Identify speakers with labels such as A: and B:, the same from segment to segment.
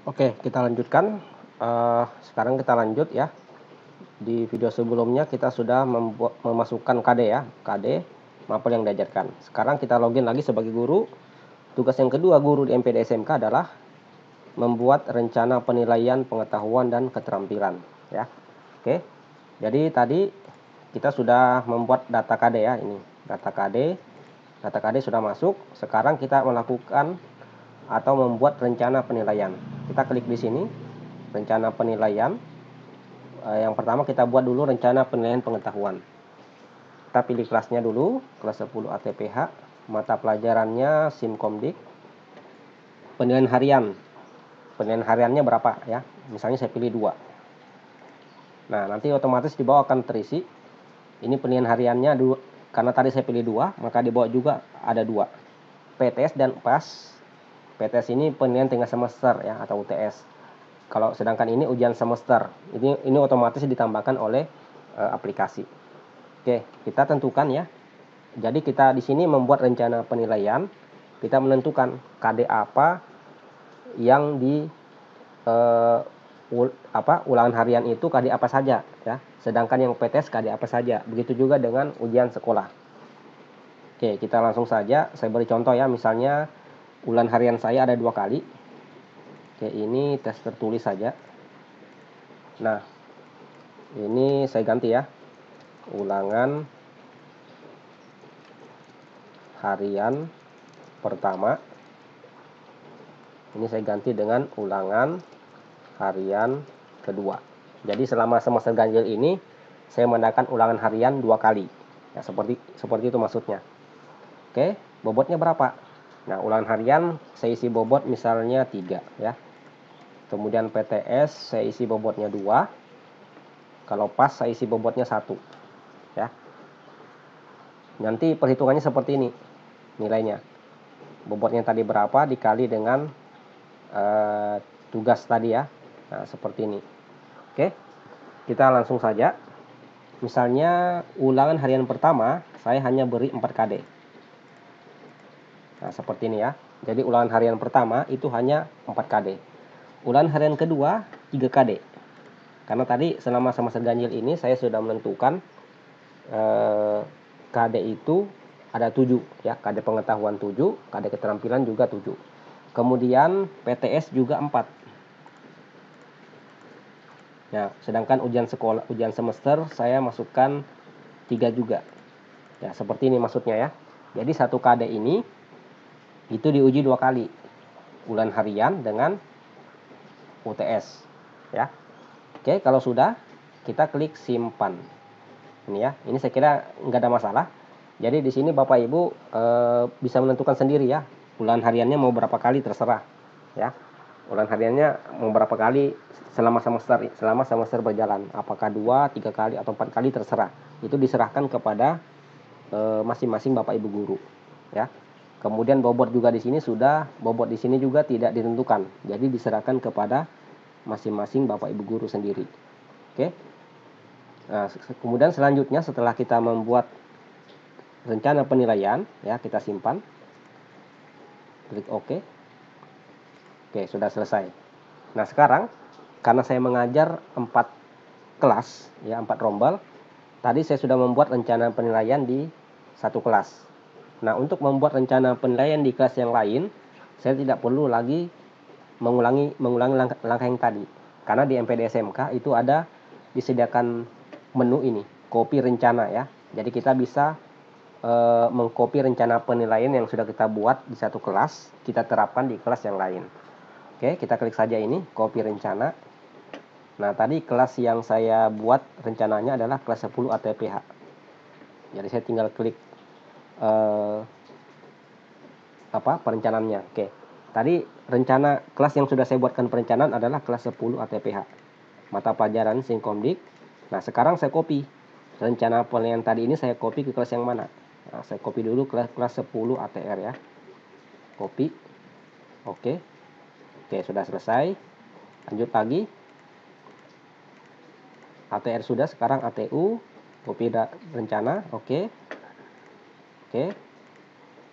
A: Oke, kita lanjutkan. Sekarang kita lanjut ya. Di video sebelumnya kita sudah memasukkan KD ya, KD mapel yang diajarkan. Sekarang kita login lagi sebagai guru. Tugas yang kedua guru di MPD SMK adalah membuat rencana penilaian pengetahuan dan keterampilan ya. Oke. Jadi tadi kita sudah membuat data KD ya, ini data KD. Data KD sudah masuk. Sekarang kita melakukan atau membuat rencana penilaian. Kita klik di sini, rencana penilaian. Yang pertama kita buat dulu rencana penilaian pengetahuan. Kita pilih kelasnya dulu, kelas 10 ATPH, mata pelajarannya Simkomdik. Penilaian harian. Penilaian hariannya berapa ya? Misalnya saya pilih 2. Nah, nanti otomatis di bawah akan terisi. Ini penilaian hariannya 2. Karena tadi saya pilih 2, maka di bawah juga ada 2. PTS dan PAS. PTS ini penilaian tengah semester ya, atau UTS. Kalau sedangkan ini ujian semester. Ini otomatis ditambahkan oleh aplikasi. Oke, kita tentukan ya. Jadi kita di sini membuat rencana penilaian. Kita menentukan KD apa yang di ulangan harian itu KD apa saja ya. Sedangkan yang PTS KD apa saja. Begitu juga dengan ujian sekolah. Oke, kita langsung saja. Saya beri contoh ya. Misalnya ulangan harian saya ada 2 kali. Oke, ini tes tertulis saja. Nah, ini saya ganti ya. Ulangan harian pertama. Ini saya ganti dengan ulangan harian kedua. Jadi selama semester ganjil ini saya mengadakan ulangan harian 2 kali. Ya, seperti itu maksudnya. Oke, bobotnya berapa? Nah, ulangan harian saya isi bobot misalnya 3 ya. Kemudian PTS saya isi bobotnya 2. Kalau PAS saya isi bobotnya 1 ya. Nanti perhitungannya seperti ini nilainya. Bobotnya tadi berapa dikali dengan tugas tadi ya. Nah, seperti ini. Oke, kita langsung saja. Misalnya ulangan harian pertama saya hanya beri 4 KD. Nah, seperti ini ya. Jadi ulangan harian pertama itu hanya 4 KD. Ulangan harian kedua 3 KD. Karena tadi selama semester ganjil ini saya sudah menentukan KD itu ada 7 ya. KD pengetahuan 7, KD keterampilan juga 7. Kemudian PTS juga 4. Ya, sedangkan ujian semester saya masukkan 3 juga. Ya, seperti ini maksudnya ya. Jadi 1 KD ini itu diuji 2 kali. Ulangan harian dengan UTS ya. Oke, kalau sudah kita klik simpan. Ini ya. Ini saya kira nggak ada masalah. Jadi di sini Bapak Ibu bisa menentukan sendiri ya. Ulangan hariannya mau berapa kali terserah ya. Ulangan hariannya mau berapa kali selama semester berjalan. Apakah 2, 3 kali atau 4 kali terserah. Itu diserahkan kepada masing-masing Bapak Ibu guru ya. Kemudian bobot juga di sini bobot di sini juga tidak ditentukan. Jadi diserahkan kepada masing-masing Bapak Ibu guru sendiri. Oke. Nah, kemudian selanjutnya setelah kita membuat rencana penilaian ya, kita simpan. Klik OK. Oke, sudah selesai. Nah, sekarang karena saya mengajar 4 kelas ya, 4 rombel. Tadi saya sudah membuat rencana penilaian di 1 kelas. Nah, untuk membuat rencana penilaian di kelas yang lain, saya tidak perlu lagi mengulangi langkah yang tadi. Karena di MPD SMK itu ada disediakan menu ini, copy rencana ya. Jadi kita bisa mengcopy rencana penilaian yang sudah kita buat di 1 kelas, kita terapkan di kelas yang lain. Oke, kita klik saja ini, copy rencana. Nah, tadi kelas yang saya buat rencananya adalah kelas 10 ATPH. Jadi saya tinggal klik perencanaannya. Oke. Tadi rencana kelas yang sudah saya buatkan perencanaan adalah kelas 10 ATPH. Mata pelajaran Simkomdik. Nah, sekarang saya copy. Rencana penilaian tadi ini saya copy ke kelas yang mana? Nah, saya copy dulu kelas 10 ATR ya. Copy. Oke. Oke, sudah selesai. Lanjut lagi. ATR sudah, sekarang ATU. Copy rencana. Oke. Oke.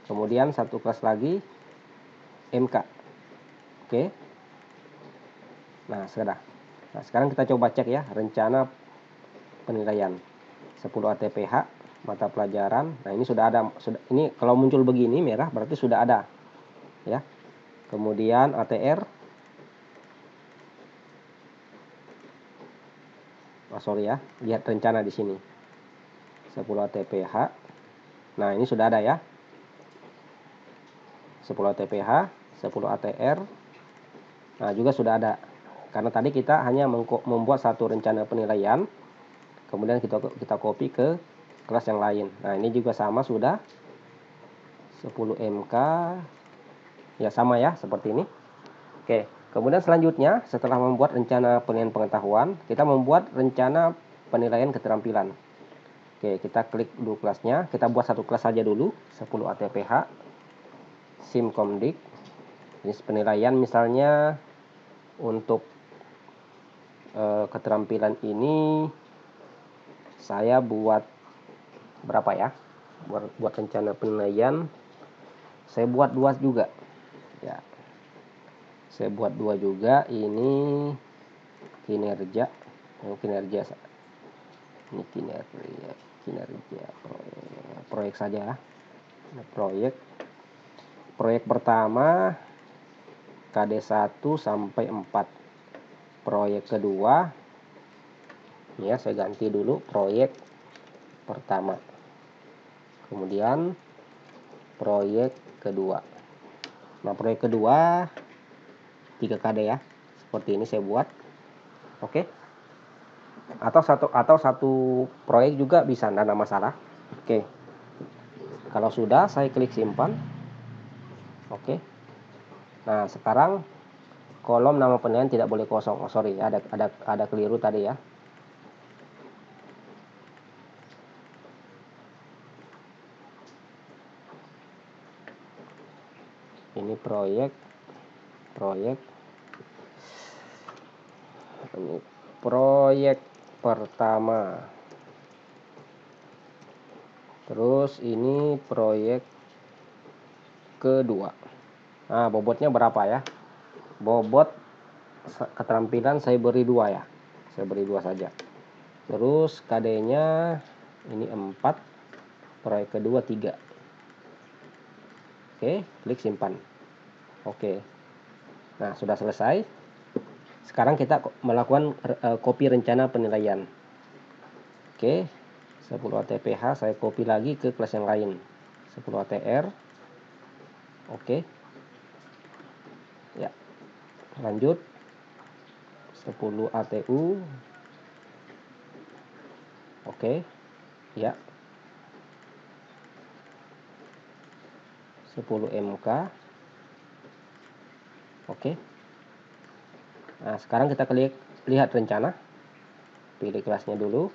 A: Kemudian 1 kelas lagi MK. Oke. Nah, sudah. Nah, sekarang kita coba cek ya rencana penilaian 10 ATPH mata pelajaran. Nah, ini sudah ada. Ini kalau muncul begini merah berarti sudah ada ya. Kemudian ATR, sorry ya, lihat rencana di sini 10 ATPH. Nah, ini sudah ada ya, 10 ATPH, 10 ATR. Nah, juga sudah ada karena tadi kita hanya membuat satu rencana penilaian, kemudian kita copy ke kelas yang lain. Nah, ini juga sama, sudah 10 MK ya, sama ya seperti ini. Oke, kemudian selanjutnya setelah membuat rencana penilaian pengetahuan, kita membuat rencana penilaian keterampilan. Oke, kita klik dulu kelasnya, kita buat satu kelas saja dulu, 10 ATPH Simkomdik. Ini penilaian misalnya untuk keterampilan ini saya buat berapa ya, buat rencana penilaian saya buat 2 juga ya, saya buat 2 juga. Ini kinerja, ini kinerja proyek saja. Nah, proyek pertama KD 1 sampai 4. Proyek kedua ya, saya ganti dulu proyek pertama, kemudian proyek kedua. Nah, proyek kedua 3 KD ya, seperti ini saya buat. Oke, atau satu proyek juga bisa, tidak ada masalah. Oke, kalau sudah saya klik simpan. Oke, nah sekarang kolom nama penilaian tidak boleh kosong. Oh, sorry, ada keliru tadi ya. Ini proyek ini proyek pertama, terus ini proyek kedua. Nah, bobotnya berapa ya? Bobot keterampilan saya beri 2 ya, saya beri 2 saja. Terus KD-nya ini 4, proyek kedua 3. Oke, klik simpan. Oke, nah sudah selesai. Sekarang kita melakukan copy rencana penilaian. Oke, 10 ATPH saya copy lagi ke kelas yang lain, 10 ATR. Oke ya, lanjut 10 ATU. Oke ya, 10 MK. Oke, nah sekarang kita lihat rencana, pilih kelasnya dulu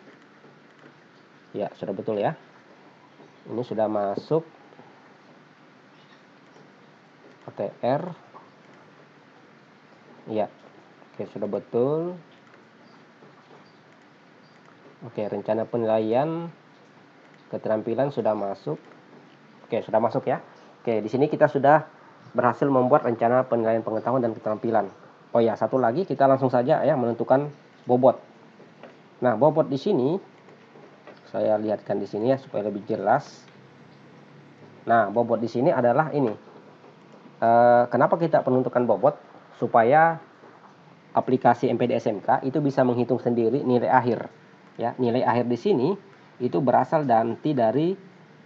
A: ya, sudah betul ya, ini sudah masuk ATR ya. Oke, sudah betul. Oke, rencana penilaian keterampilan sudah masuk. Oke, sudah masuk ya. Oke, di sini kita sudah berhasil membuat rencana penilaian pengetahuan dan keterampilan. Oh ya, satu lagi, kita langsung saja ya menentukan bobot. Nah, bobot di sini saya lihatkan di sini ya supaya lebih jelas. Nah, bobot di sini adalah ini. Kenapa kita menentukan bobot? Supaya aplikasi MPD SMK itu bisa menghitung sendiri nilai akhir. Ya, nilai akhir di sini itu berasal nanti dari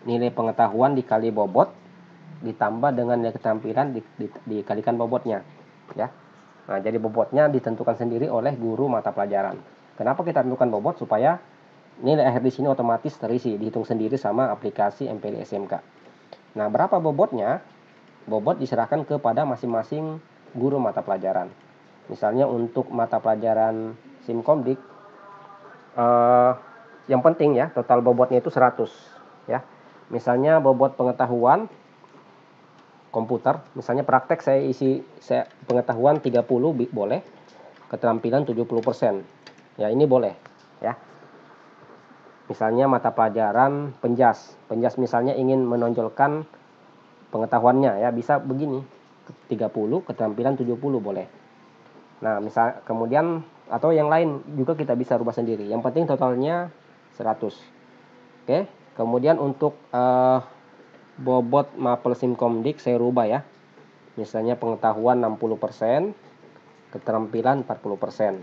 A: nilai pengetahuan dikali bobot ditambah dengan nilai keterampilan dikalikan bobotnya ya. Nah, jadi bobotnya ditentukan sendiri oleh guru mata pelajaran. Kenapa kita tentukan bobot? Supaya nilai akhir di sini otomatis terisi, dihitung sendiri sama aplikasi MPD SMK. Nah, berapa bobotnya? Bobot diserahkan kepada masing-masing guru mata pelajaran. Misalnya untuk mata pelajaran Simkomdik, yang penting ya total bobotnya itu 100 ya. Misalnya bobot pengetahuan komputer, misalnya praktek saya pengetahuan 30 boleh, keterampilan 70%. Ya, ini boleh ya. Misalnya mata pelajaran penjas misalnya ingin menonjolkan pengetahuannya ya, bisa begini. 30, keterampilan 70 boleh. Nah, misal kemudian atau yang lain juga kita bisa rubah sendiri. Yang penting totalnya 100. Oke, kemudian untuk bobot mapel Simkomdik saya rubah ya. Misalnya pengetahuan 60%, keterampilan 40%.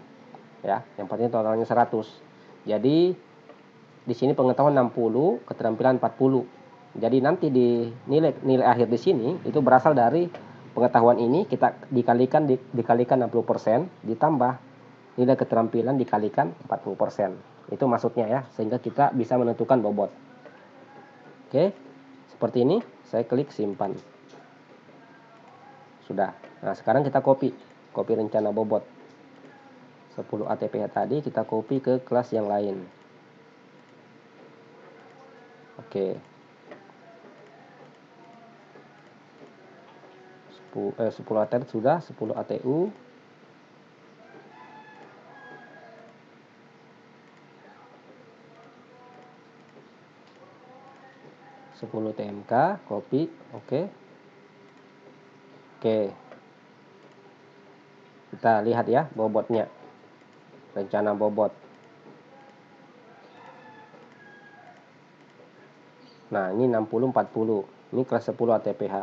A: Ya, yang penting totalnya 100. Jadi di sini pengetahuan 60, keterampilan 40. Jadi nanti di nilai akhir di sini itu berasal dari pengetahuan ini kita dikalikan 60% ditambah nilai keterampilan dikalikan 40%. Itu maksudnya ya, sehingga kita bisa menentukan bobot. Oke, seperti ini. Saya klik simpan. Sudah. Nah, sekarang kita copy rencana bobot 10 ATPH tadi, kita copy ke kelas yang lain. Oke. 10 ATR sudah, 10 ATU. Sepuluh TMK, copy, oke. Oke. Kita lihat ya bobotnya. Rencana bobot. Nah, ini 60 40. Ini kelas 10 ATPH.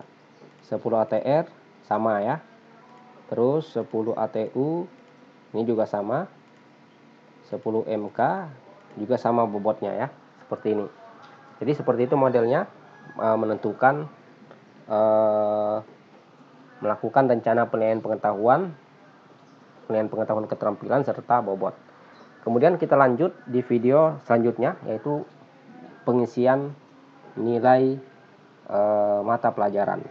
A: 10 ATR sama ya. Terus 10 ATU ini juga sama. 10 MK juga sama bobotnya ya. Seperti ini. Jadi seperti itu modelnya, menentukan melakukan rencana penilaian pengetahuan keterampilan serta bobot. Kemudian kita lanjut di video selanjutnya, yaitu pengisian nilai mata pelajaran.